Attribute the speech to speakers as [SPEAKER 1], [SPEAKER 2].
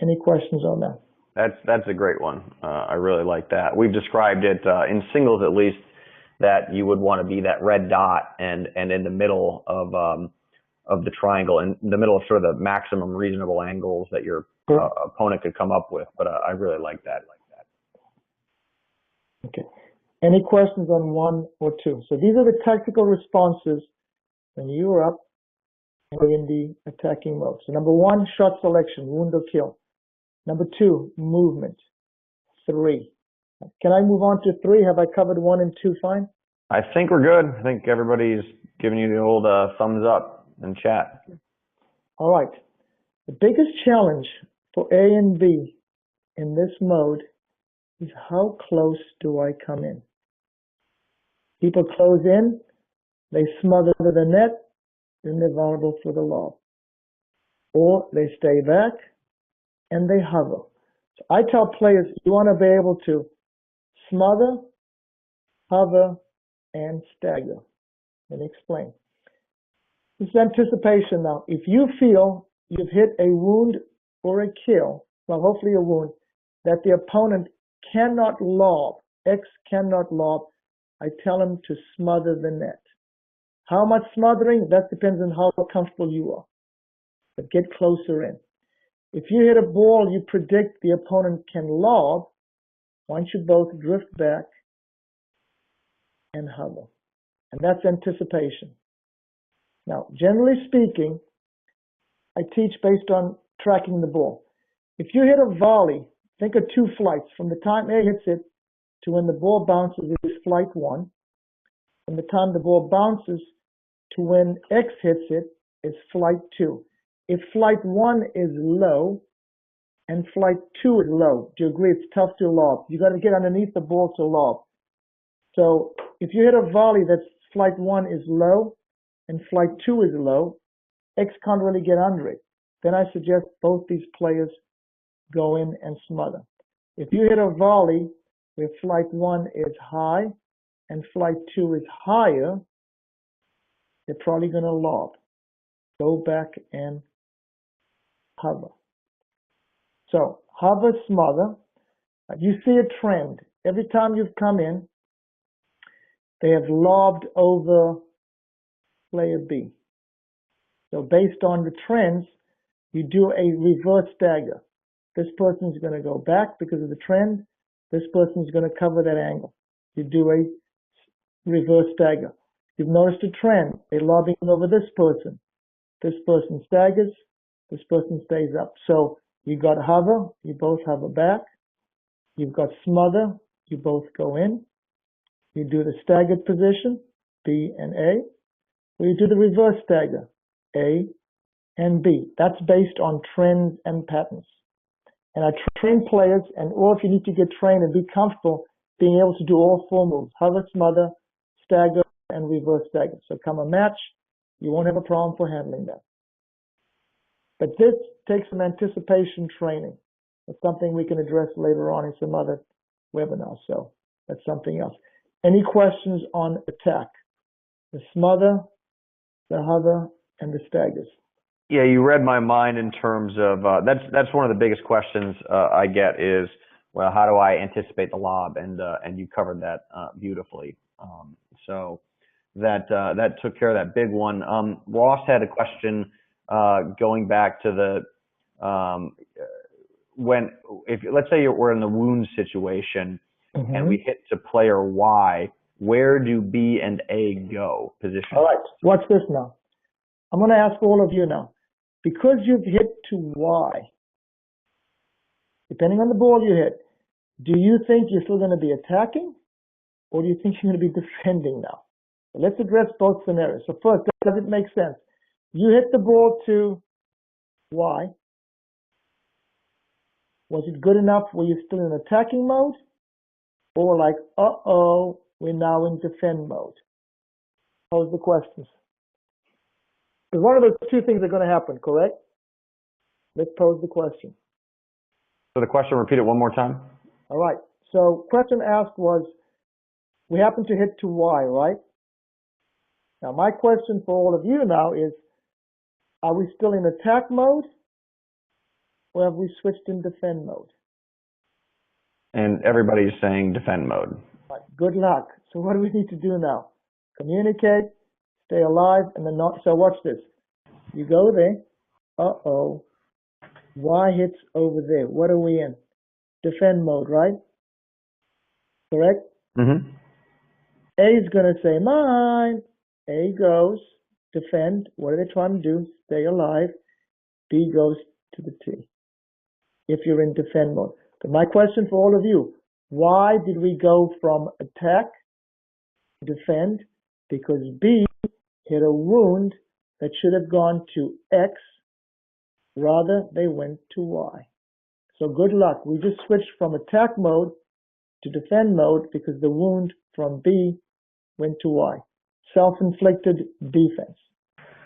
[SPEAKER 1] Any questions on that?
[SPEAKER 2] That's a great one. I really like that. We've described it in singles at least that you would want to be that red dot and in the middle of the triangle, in the middle of sort of the maximum reasonable angles that your opponent could come up with. But I really like that.
[SPEAKER 1] Okay. Any questions on 1 or 2? So these are the tactical responses when you are up and in the attacking mode. So number 1, shot selection, wound or kill. Number 2, movement. 3. Can I move on to 3? Have I covered 1 and 2 fine?
[SPEAKER 2] I think we're good. I think everybody's giving you the old thumbs up in chat.
[SPEAKER 1] All right. The biggest challenge for A and B in this mode is how close do I come in? People close in, they smother the net, then they're vulnerable for the lob. Or they stay back and they hover. So I tell players, you want to be able to smother, hover, and stagger. Let me explain. This is anticipation now. If you feel you've hit a wound or a kill, well, hopefully a wound, that the opponent cannot lob, X cannot lob, I tell him to smother the net. How much smothering? That depends on how comfortable you are. But get closer in. If you hit a ball you predict the opponent can lob, why don't you both drift back and hover? And that's anticipation. Now, generally speaking, I teach based on tracking the ball. If you hit a volley, think of 2 flights. From the time A hits it to when the ball bounces is flight 1. From the time the ball bounces to when X hits it is flight 2. If flight 1 is low and flight 2 is low, do you agree it's tough to lob? You got to get underneath the ball to lob. So if you hit a volley that's flight 1 is low and flight 2 is low, X can't really get under it. Then I suggest both these players go in and smother. If you hit a volley where flight 1 is high and flight 2 is higher, they're probably going to lob. Go back and hover. So hover, smother. You see a trend. Every time you've come in, they have lobbed over player B. So based on the trends, you do a reverse stagger. This person is going to go back because of the trend. This person is going to cover that angle. You do a reverse stagger. You've noticed a trend. They're lobbing over this person. This person staggers. This person stays up. So you got hover. You both hover back. You've got smother. You both go in. You do the staggered position, B and A. Or you do the reverse stagger, A and B. That's based on trends and patterns. And I train players, or if you need to get trained and be comfortable being able to do all 4 moves, hover, smother, stagger, and reverse stagger. So come a match, you won't have a problem for handling that. But this takes some anticipation training. It's something we can address later on in some other webinars. So that's something else. Any questions on attack? The smother, the hover, and the staggers.
[SPEAKER 2] Yeah, you read my mind in terms of that's one of the biggest questions I get is, well, how do I anticipate the lob? And you covered that beautifully. So that took care of that big one. Ross had a question going back to the if let's say we're in the wound situation and we hit to player Y, where do B and A go position?
[SPEAKER 1] All right, watch this now. I'm going to ask all of you now. Because you've hit to Y, depending on the ball you hit, do you think you're still going to be attacking or do you think you're going to be defending now? So let's address both scenarios. So first, does it make sense? You hit the ball to Y. Was it good enough? Were you still in attacking mode? Or like, uh-oh, we're now in defend mode? Pose the questions. Because one of those 2 things are going to happen, correct? Let's pose the question.
[SPEAKER 2] So the question, repeat it one more time.
[SPEAKER 1] All right. So question asked was, we happen to hit to Y, right? Now my question for all of you now is, are we still in attack mode? or have we switched in defend mode?
[SPEAKER 2] And everybody's saying defend mode.
[SPEAKER 1] Right, good luck. So what do we need to do now? Communicate, stay alive, and then not. So watch this. You go there. Uh-oh. Y hits over there. What are we in? Defend mode, right? Correct?
[SPEAKER 2] Mm-hmm.
[SPEAKER 1] A is going to say, mine. A goes, defend. What are they trying to do? Stay alive. B goes to the T. If you're in defend mode. But my question for all of you, why did we go from attack to defend? Because B hit a wound that should have gone to X. Rather, they went to Y. So good luck. We just switched from attack mode to defend mode because the wound from B went to Y. Self-inflicted defense.